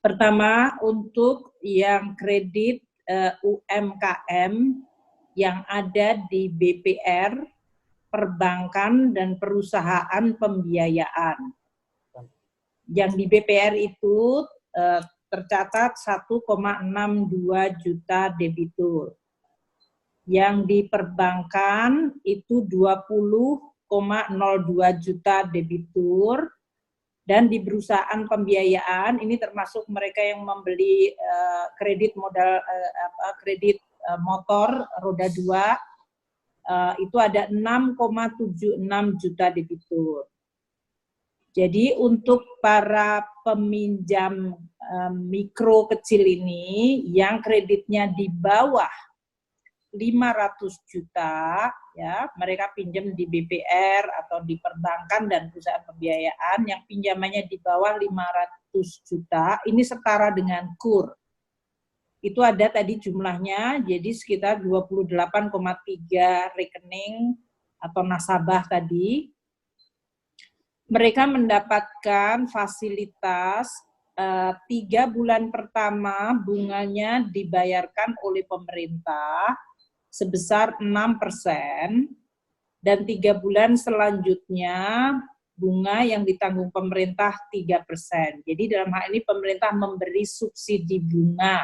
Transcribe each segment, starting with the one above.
Pertama, untuk yang kredit UMKM yang ada di BPR, perbankan, dan perusahaan pembiayaan. Yang di BPR itu tercatat 1,62 juta debitur. Yang di perbankan itu 20,02 juta debitur. Dan di perusahaan pembiayaan ini termasuk mereka yang membeli kredit modal kredit motor roda 2 itu ada 6,76 juta debitur. Jadi untuk para peminjam mikro kecil ini yang kreditnya di bawah 500 juta, ya, mereka pinjam di BPR atau di perbankan dan perusahaan pembiayaan yang pinjamannya di bawah 500 juta, ini setara dengan KUR. Itu ada tadi jumlahnya, jadi sekitar 28,3 rekening atau nasabah tadi. Mereka mendapatkan fasilitas 3 bulan pertama bunganya dibayarkan oleh pemerintah sebesar 6%, dan 3 bulan selanjutnya bunga yang ditanggung pemerintah 3%. Jadi dalam hal ini pemerintah memberi subsidi bunga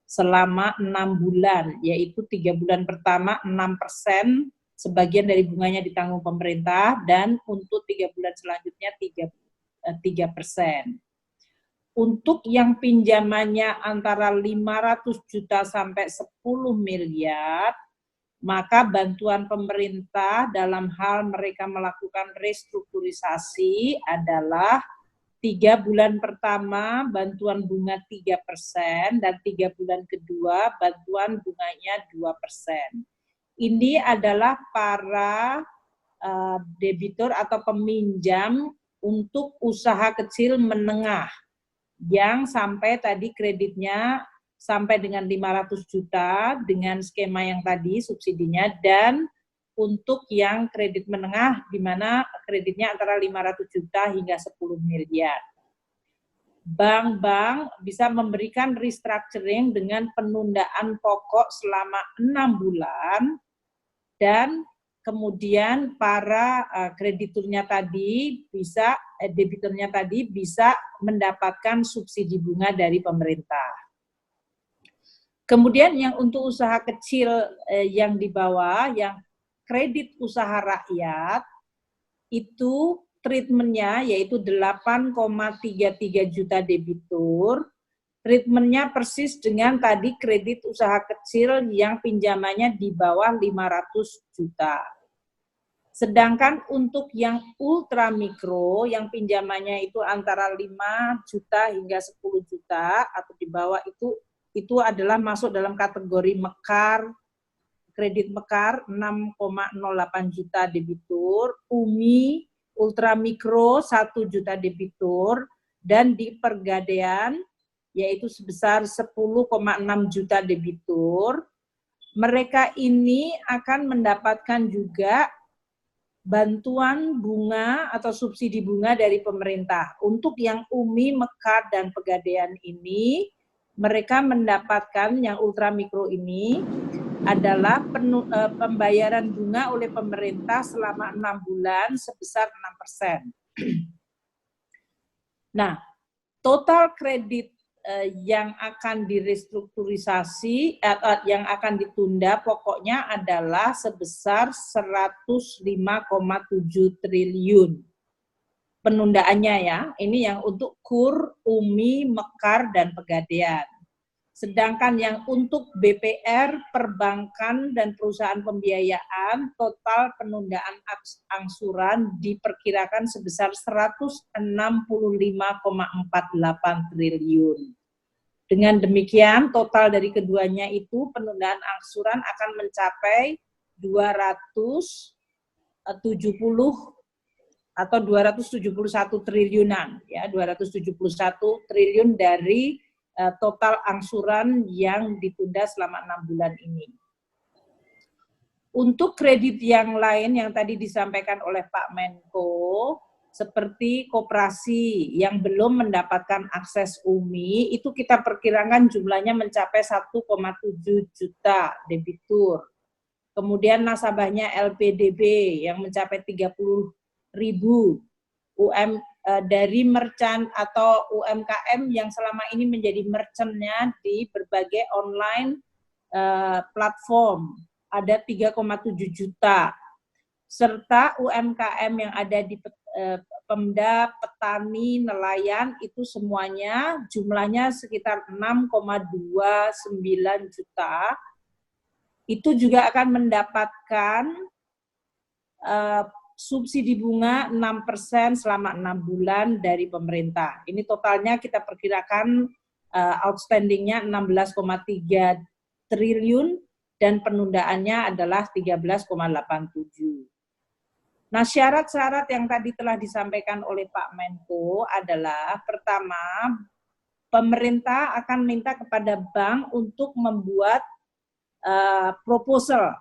selama 6 bulan, yaitu 3 bulan pertama 6%, sebagian dari bunganya ditanggung pemerintah, dan untuk 3 bulan selanjutnya 3%. Untuk yang pinjamannya antara 500 juta sampai 10 miliar, maka bantuan pemerintah dalam hal mereka melakukan restrukturisasi adalah 3 bulan pertama bantuan bunga 3%, dan 3 bulan kedua bantuan bunganya 2%. Ini adalah para debitur atau peminjam untuk usaha kecil menengah yang sampai tadi kreditnya sampai dengan 500 juta dengan skema yang tadi subsidinya, dan untuk yang kredit menengah di mana kreditnya antara 500 juta hingga 10 miliar. Bank-bank bisa memberikan restructuring dengan penundaan pokok selama 6 bulan, dan kemudian para krediturnya tadi bisa, debiturnya tadi bisa mendapatkan subsidi bunga dari pemerintah. Kemudian yang untuk usaha kecil yang di bawah, yang kredit usaha rakyat, itu treatmentnya yaitu 8,33 juta debitur. Treatmentnya persis dengan tadi kredit usaha kecil yang pinjamannya di bawah 500 juta. Sedangkan untuk yang ultra mikro yang pinjamannya itu antara 5 juta hingga 10 juta atau di bawah itu adalah masuk dalam kategori mekar, kredit mekar 6,08 juta debitur, UMI ultra mikro 1 juta debitur, dan di pergadaian yaitu sebesar 10,6 juta debitur. Mereka ini akan mendapatkan juga bantuan bunga atau subsidi bunga dari pemerintah. Untuk yang UMI, mekar, dan pegadaian ini, mereka mendapatkan yang ultra mikro ini adalah pembayaran bunga oleh pemerintah selama 6 bulan sebesar 6%. Nah, total kredit yang akan direstrukturisasi, yang akan ditunda pokoknya adalah sebesar 105,7 triliun. Penundaannya ya, ini yang untuk KUR, UMI, mekar, dan pegadaian. Sedangkan yang untuk BPR, perbankan, dan perusahaan pembiayaan, total penundaan angsuran diperkirakan sebesar 165,48 triliun. Dengan demikian, total dari keduanya itu penundaan angsuran akan mencapai 270 atau 271 triliunan, ya, 271 triliun dari total angsuran yang ditunda selama 6 bulan ini. Untuk kredit yang lain yang tadi disampaikan oleh Pak Menko, seperti koperasi yang belum mendapatkan akses UMI, itu kita perkirakan jumlahnya mencapai 1,7 juta debitur. Kemudian nasabahnya LPDB yang mencapai 30.000, dari merchant atau UMKM yang selama ini menjadi merchantnya di berbagai online platform, ada 3,7 juta, serta UMKM yang ada di Pemda, petani, nelayan, itu semuanya jumlahnya sekitar 6,29 juta, itu juga akan mendapatkan subsidi bunga 6% selama 6 bulan dari pemerintah. Ini totalnya kita perkirakan outstandingnya 16,3 triliun dan penundaannya adalah 13,87. Nah, syarat-syarat yang tadi telah disampaikan oleh Pak Menko adalah, pertama, pemerintah akan minta kepada bank untuk membuat proposal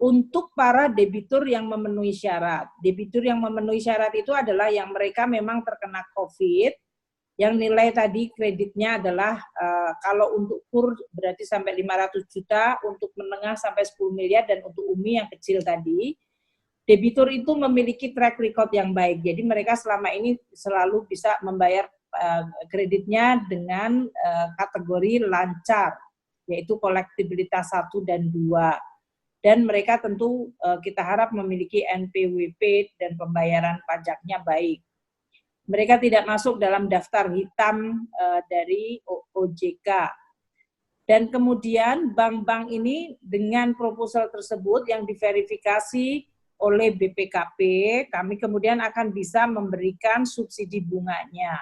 untuk para debitur yang memenuhi syarat. Debitur yang memenuhi syarat itu adalah yang mereka memang terkena COVID, yang nilai tadi kreditnya adalah kalau untuk KUR berarti sampai 500 juta, untuk menengah sampai 10 miliar, dan untuk UMI yang kecil tadi. Debitur itu memiliki track record yang baik, jadi mereka selama ini selalu bisa membayar kreditnya dengan kategori lancar, yaitu kolektibilitas 1 dan 2. Dan mereka tentu kita harap memiliki NPWP dan pembayaran pajaknya baik. Mereka tidak masuk dalam daftar hitam dari OJK. Dan kemudian bank-bank ini dengan proposal tersebut yang diverifikasi oleh BPKP, kami kemudian akan bisa memberikan subsidi bunganya.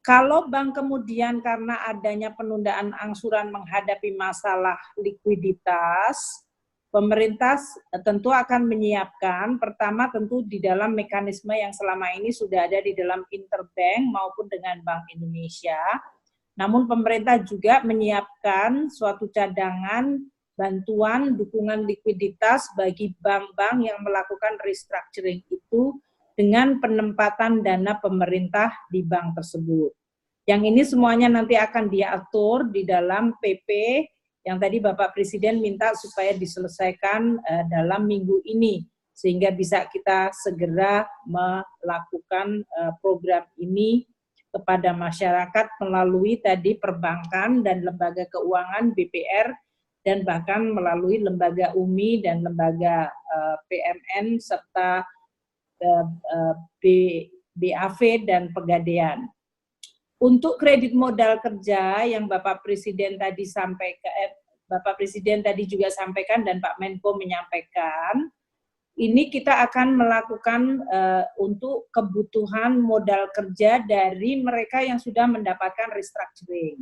Kalau bank kemudian karena adanya penundaan angsuran menghadapi masalah likuiditas, pemerintah tentu akan menyiapkan, pertama tentu di dalam mekanisme yang selama ini sudah ada di dalam interbank maupun dengan Bank Indonesia. Namun pemerintah juga menyiapkan suatu cadangan bantuan dukungan likuiditas bagi bank-bank yang melakukan restructuring itu dengan penempatan dana pemerintah di bank tersebut. Yang ini semuanya nanti akan diatur di dalam PP yang tadi Bapak Presiden minta supaya diselesaikan dalam minggu ini, sehingga bisa kita segera melakukan program ini kepada masyarakat melalui tadi perbankan dan lembaga keuangan BPR, dan bahkan melalui lembaga UMI dan lembaga PMN serta BAV dan Pegadaian. Untuk kredit modal kerja yang Bapak Presiden tadi juga sampaikan dan Pak Menko menyampaikan, ini kita akan melakukan untuk kebutuhan modal kerja dari mereka yang sudah mendapatkan restructuring.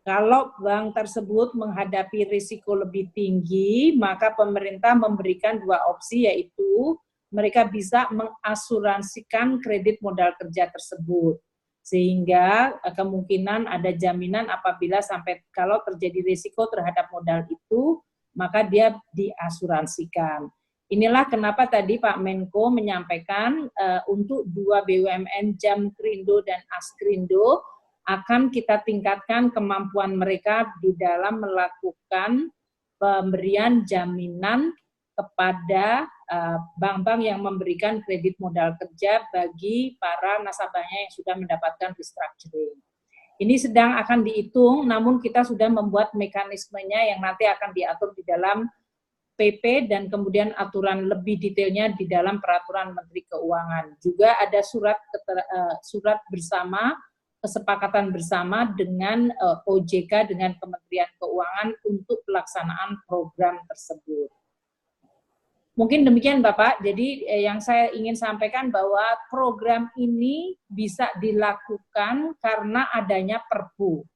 Kalau bank tersebut menghadapi risiko lebih tinggi, maka pemerintah memberikan 2 opsi, yaitu mereka bisa mengasuransikan kredit modal kerja tersebut, sehingga kemungkinan ada jaminan apabila sampai kalau terjadi risiko terhadap modal itu, maka dia diasuransikan. Inilah kenapa tadi Pak Menko menyampaikan untuk 2 BUMN Jamkrindo dan Askrindo akan kita tingkatkan kemampuan mereka di dalam melakukan pemberian jaminan kepada bank-bank yang memberikan kredit modal kerja bagi para nasabahnya yang sudah mendapatkan restructuring. Ini sedang akan dihitung, namun kita sudah membuat mekanismenya yang nanti akan diatur di dalam PP dan kemudian aturan lebih detailnya di dalam peraturan Menteri Keuangan. Juga ada surat bersama, kesepakatan bersama dengan OJK, dengan Kementerian Keuangan untuk pelaksanaan program tersebut. Mungkin demikian Bapak, jadi yang saya ingin sampaikan bahwa program ini bisa dilakukan karena adanya Perpu,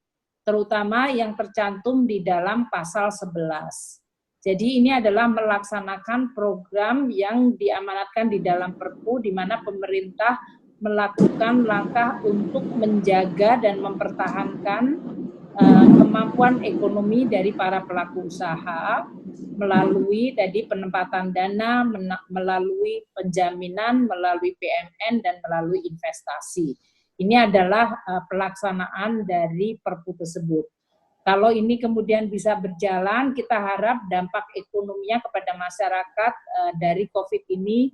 terutama yang tercantum di dalam pasal 11. Jadi ini adalah melaksanakan program yang diamanatkan di dalam Perpu, di mana pemerintah melakukan langkah untuk menjaga dan mempertahankan kemampuan ekonomi dari para pelaku usaha, melalui tadi penempatan dana, melalui penjaminan, melalui PMN, dan melalui investasi. Ini adalah pelaksanaan dari Perpu tersebut. Kalau ini kemudian bisa berjalan, kita harap dampak ekonominya kepada masyarakat dari COVID ini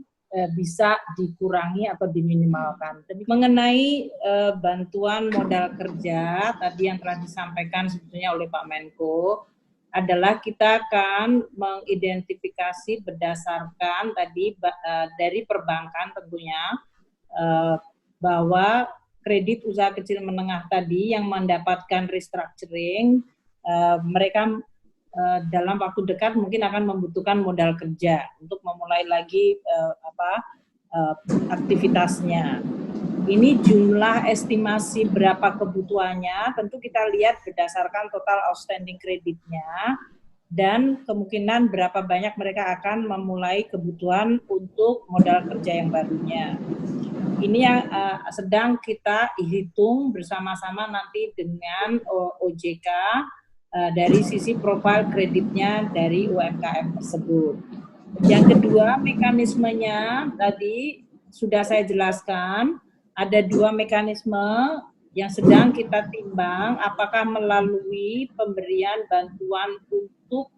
bisa dikurangi atau diminimalkan. Mengenai bantuan modal kerja, tadi yang telah disampaikan sebetulnya oleh Pak Menko, adalah kita akan mengidentifikasi berdasarkan tadi dari perbankan tentunya bahwa kredit usaha kecil menengah tadi yang mendapatkan restructuring, mereka dalam waktu dekat mungkin akan membutuhkan modal kerja untuk memulai lagi aktivitasnya. Ini jumlah estimasi berapa kebutuhannya, tentu kita lihat berdasarkan total outstanding kreditnya, dan kemungkinan berapa banyak mereka akan memulai kebutuhan untuk modal kerja yang barunya. Ini yang sedang kita hitung bersama-sama nanti dengan OJK dari sisi profil kreditnya dari UMKM tersebut. Yang kedua, mekanismenya tadi sudah saya jelaskan, ada dua mekanisme yang sedang kita timbang, apakah melalui pemberian bantuan untuk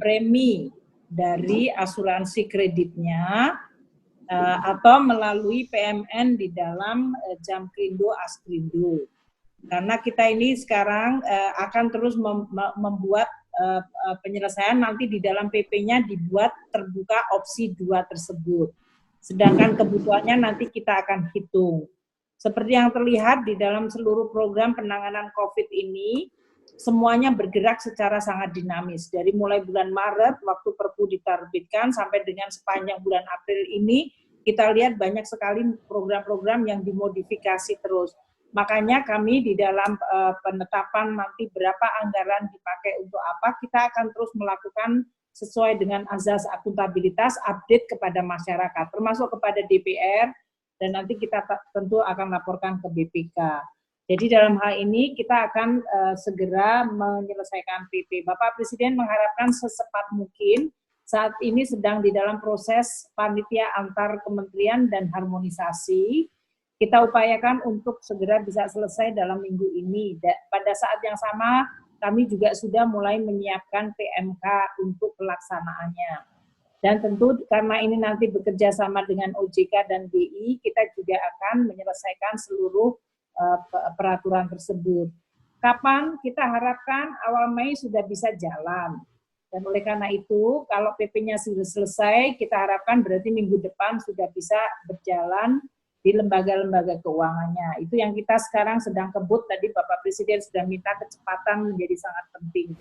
premi dari asuransi kreditnya, atau melalui PMN di dalam Jamkrindo Askrindo. Karena kita ini sekarang akan terus membuat penyelesaian, nanti di dalam PP-nya dibuat terbuka opsi 2 tersebut. Sedangkan kebutuhannya nanti kita akan hitung. Seperti yang terlihat di dalam seluruh program penanganan COVID ini, semuanya bergerak secara sangat dinamis. Dari mulai bulan Maret, waktu Perpu diterbitkan, sampai dengan sepanjang bulan April ini, kita lihat banyak sekali program-program yang dimodifikasi terus. Makanya kami di dalam penetapan nanti berapa anggaran dipakai untuk apa, kita akan terus melakukan sesuai dengan azas akuntabilitas, update kepada masyarakat, termasuk kepada DPR, dan nanti kita tentu akan laporkan ke BPK. Jadi dalam hal ini kita akan segera menyelesaikan PP. Bapak Presiden mengharapkan secepat mungkin, saat ini sedang di dalam proses panitia antar kementerian dan harmonisasi. Kita upayakan untuk segera bisa selesai dalam minggu ini. Pada saat yang sama, kami juga sudah mulai menyiapkan PMK untuk pelaksanaannya. Dan tentu karena ini nanti bekerja sama dengan OJK dan BI, kita juga akan menyelesaikan seluruh peraturan tersebut. Kapan? Kita harapkan awal Mei sudah bisa jalan. Dan oleh karena itu, kalau PP-nya sudah selesai, kita harapkan berarti minggu depan sudah bisa berjalan di lembaga-lembaga keuangannya. Itu yang kita sekarang sedang kebut, tadi Bapak Presiden sudah minta kecepatan menjadi sangat penting.